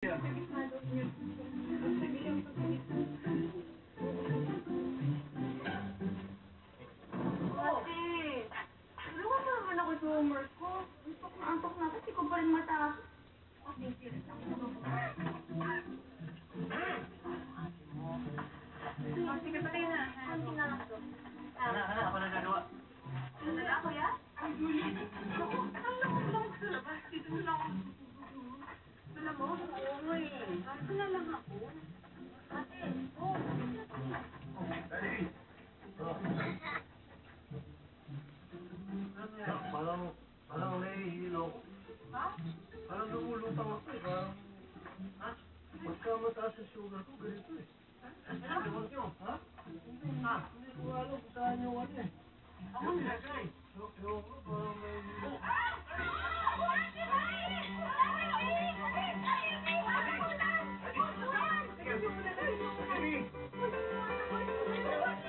Tulungan mo naman ako sa homework ko. Antok na kasi ko pa rin matapos. Sige, patay na. Konting na lang ito. Ako na gagawa. Nandala ako, ya? Ay, Julie. Ako, lang sa labas. Dito na lang ako. Alam mo, oo eh. Ito na lang ako. Ate, Parang nahihilo. Ha? Parang lumulutang ako eh. Parang, pagka mataas ang sugar ko, ganito eh. Ewan nyo, ha? Hindi ko alam kung saan yung ano eh. Ako nilagay. Ewan ko, parang nahihilo.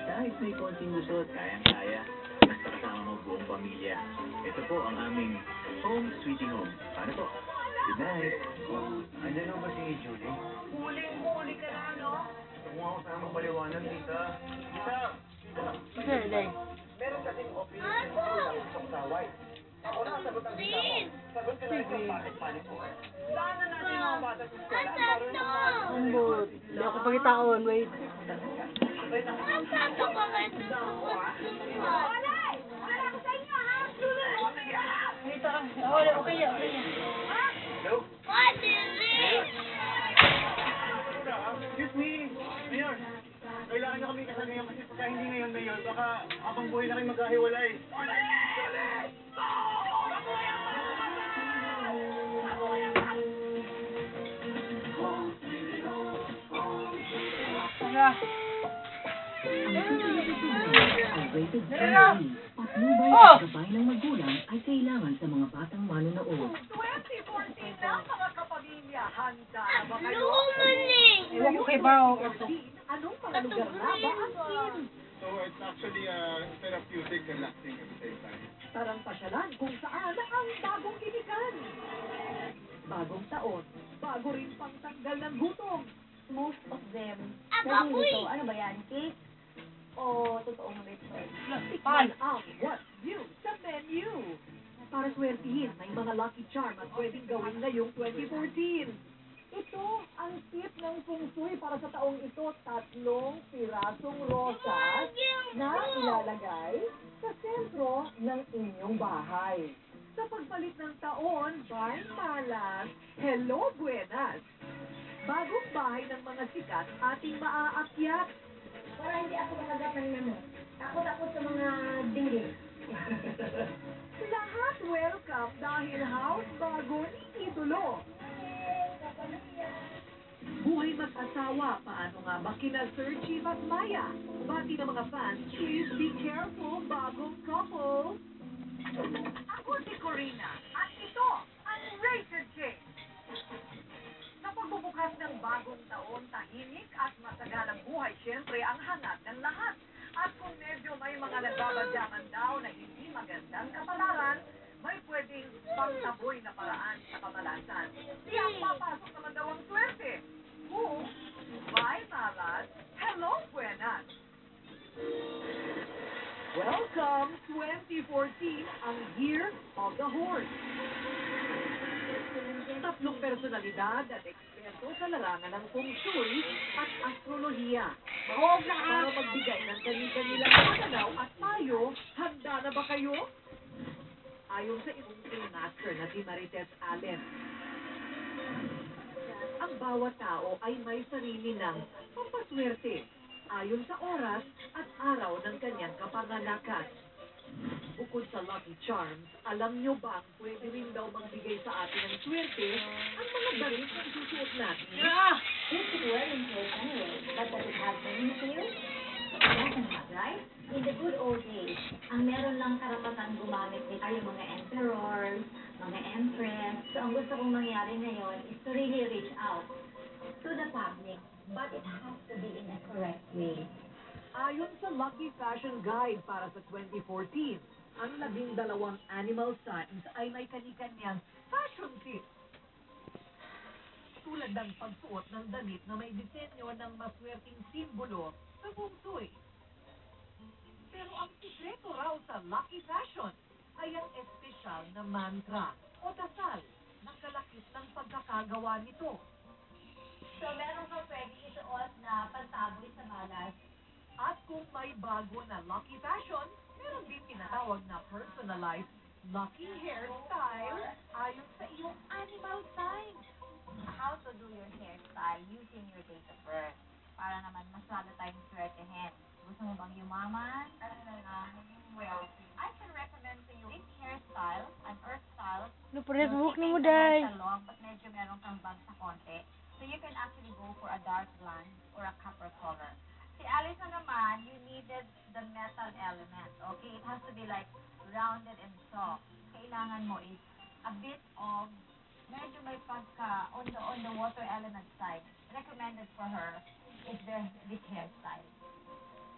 Kahit may konting lusot, kayang-kaya. Basta kasama mo buong pamilya. Ito po ang aming home sweetie home. Ano po? Good night. Andiyan na ba si Julie? Huling-huli ka na, no? Kung ako sana paliwanag, tita. Sir, Meron kasing opinion sa gusto sa white. Ako na sagot ang tita mo. Sagot ka na rin yung panik-panik ko. Saan na natin mga bata sa eskwela? ambot. Hindi ako pagkitaon, wait. Ang sato ko nga ito. Olay! Wala ko sa inyo, ha? Dito ka. Wala, okay yan. Hello? What is this? Excuse me, Mayor. Kailangan nyo kami kasal ngayon kasi pagka hindi ngayon, Mayor, baka habang buhay na kayo magkahiwalay. Tara. Ang rated family, patnubay at gabay ng magulang ay kailangan sa mga batang manonood. 2014 na, mga kapamilya. Handa na ba kayo? Ewan ko kay Bao. Anong mga lugar na ba ang in? So it's actually therapeutic and relaxing at the same time. Tarang pasyalan kung saan ang bagong kinikan. Bagong taon, bago rin pangtanggal ng gutom. Most of them, nalilito. Ano ba yan? Cake? O totoong ritual? Tikman ang what's new sa menu. Para swertihin, may mga lucky charm at pwedeng gawin ngayong 2014. Ito ang tip ng feng shui para sa taong ito, 3 pirasong rosas na ilalagay sa sentro ng inyong bahay. Sa pagbalik ng taon, Bay Malas, Hello Buenas! Bagong bahay ng mga sikat ating maaakyat. Para hindi ako makagat ng nano. Takot-takot sa mga dingding. Lahat welcome dahil house bago ni Idolo. Buhay mag-asawa, paano nga ba kina Sir Chief at Maya? Bati ng mga fans, please be careful, bagong couple. Ako si Corina, at ito ang Rated J. Sa pagbubukas ng bagong taon, tahimik at masagalang buhay, siyempre ang hangat ng lahat. At kung medyo may mga nagbabadyaman daw na hindi magandang kapalaran, may pwedeng pangtaboy na paraan sa kamalasan. Di ang papasok naman daw ang swerte. Who? Bye, Malas. Hello, Buenas. Welcome 2014, ang Year of the Horse. 3 personalidad at eksperto sa larangan ng feng shui at astrolohiya. Para magbigay ng kanilang pananaw at payo, handa na ba kayo? Ayon sa isang master na si Marites Allen, ang bawat tao ay may sarili ng pampaswerte ayon sa oras at araw ng kanyang kapanganakan. Bukod sa lucky charms, alam nyo bang pwede rin daw magbigay sa atin ng swerte ang mga damit na isusuot natin? This is wearing clothes anyway, but does it have meaning to you? Doesn't have, right? In the good old days, ang meron lang karapatan gumamit nito ay yung mga emperors, mga empress. So ang gusto kong mangyari ngayon is to really reach out to the public, but it has to be in a correct way. Ayon sa Lucky Fashion Guide para sa 2014, ang 12 animal signs ay may kani-kanyang fashion tip. Tulad ng pagsuot ng damit na may disenyo ng maswerteng simbolo sa feng shui. Pero ang sikreto raw sa lucky fashion ay ang espesyal na mantra o dasal na kalakip ng pagkakagawa nito. So, meron ka pwede isuot na pantaboy sa malas. At kung may bago na lucky fashion, meron din tinatawag na personalized lucky hairstyle ayon sa iyong animal sign. How to do your hairstyle using your date of birth. Para naman mas lalo tayong swertehin. Gusto mo bang yumaman? Wealthy. I can recommend to you this hairstyle, an earth style. Ano pa rin buhok ni mo, Keeping the hair day? sa long, but medyo meron kang bang sa konti. So you can actually go for a dark blonde or a copper color. Si Alice na naman, you needed the metal element. Okay? It has to be like rounded and soft. Kailangan mo is a bit of medyo may pagka on the water element side. Recommended for her is this hairstyle.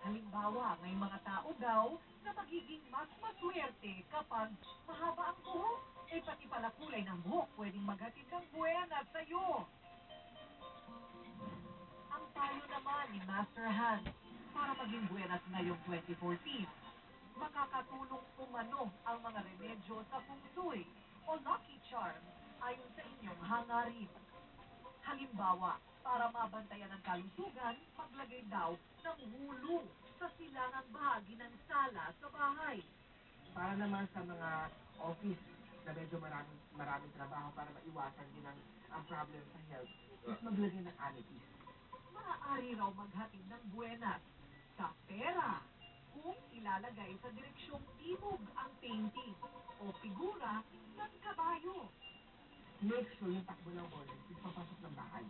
Halimbawa, may mga tao daw na magiging mas maswerte kapag mahaba ang buhok. Eh pati pala kulay ng buhok pwedeng maghatid ng buwenas sa'yo. Ang payo naman ni Master Hans para maging buwenas ngayong 2014. Makakatulong umano ang mga remedyo sa feng shui o lucky charm ayon sa inyong hangarin. Halimbawa, para mabantayan ang kalusugan, maglagay daw ng hulong sa silangang bahagi ng sala sa bahay. Para naman sa mga office na medyo maraming trabaho para maiwasan din ang problem sa health, is maglagay ng amethyst. Maaari raw maghatid ng buwenas sa pera kung ilalagay sa direksyong timog ang painting o figura ng kabayo. Make sure yung takbo ng oras is papasok ng bahay.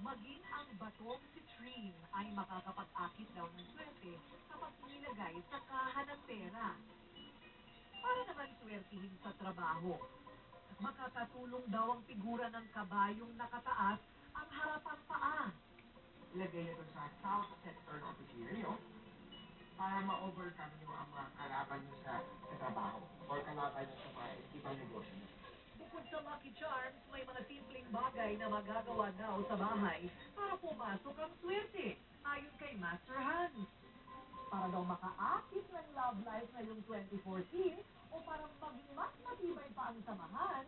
Maging ang batong citrine ay makakapag-akit daw ng swerte kapag nilagay sa kaha ng pera. Para naman swertihin sa trabaho. Makakatulong daw ang figura ng kabayong nakataas ang harapang paa. Ilagay nyo sa south sector ng opisina nyo para ma-overcome nyo ang mga kalaban nyo sa trabaho or kalaban nyo sa mga ibang negosyo nyo. Bukod sa Lucky Charms, may mga simpleng bagay na magagawa daw sa bahay para pumasok ang swerte, ayon kay Master Hans. Para daw makaakit ng love life ngayong 2014 o para maging mas matibay pa ang samahan,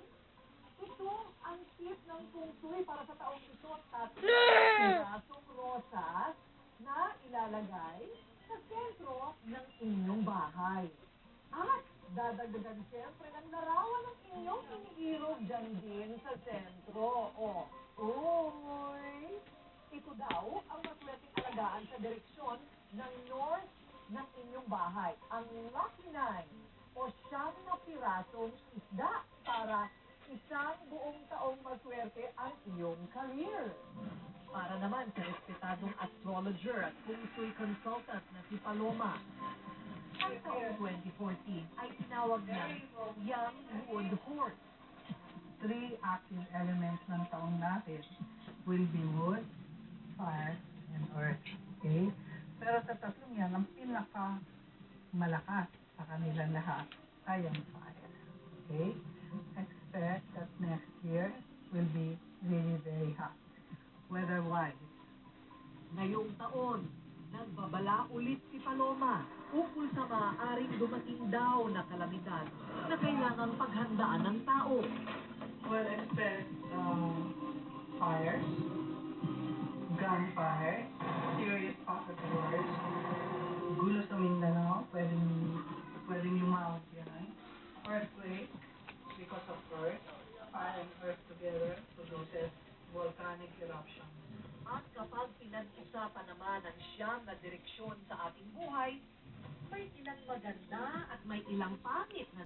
ito ang tip ng feng shui para sa taong ito at pirasong rosas na ilalagay sa sentro ng inyong bahay. At dadagdagan siyempre ng larawan ng inyong iniirog dyan din sa sentro. Uy! Ito daw ang maswerteng alagaan sa direksyon ng north ng inyong bahay. Ang Lucky Nine o 9 na pirasong isda para isang buong taong maswerte ang iyong career. Para naman sa respetadong astrologer at feng shui consultant na si Paloma, ang taong 2014 ay tinawag niyang Young Wood Horse. 3 active elements ng taong natin will be wood, fire, and earth. Okay? Pero sa tatlong yan, ang pinaka malakas sa kanilang lahat ay ang fire. Okay? Expect that next year will be really very hot. Weather-wise. Ngayong taon, nagbabala ulit si Paloma ukol sa maaaring dumating daw na kalamidad na kailangang paghandaan ng tao. Well, expect fires, gunfire, serious pocket wars, gulo sa Mindanao, pwedeng lumawag yan, earthquake, because of earth, fire and earth together produces volcanic eruption. At kapag pinag-usapan naman ang siyam na direksyon sa ating buhay, may ilang maganda at may ilang pangit na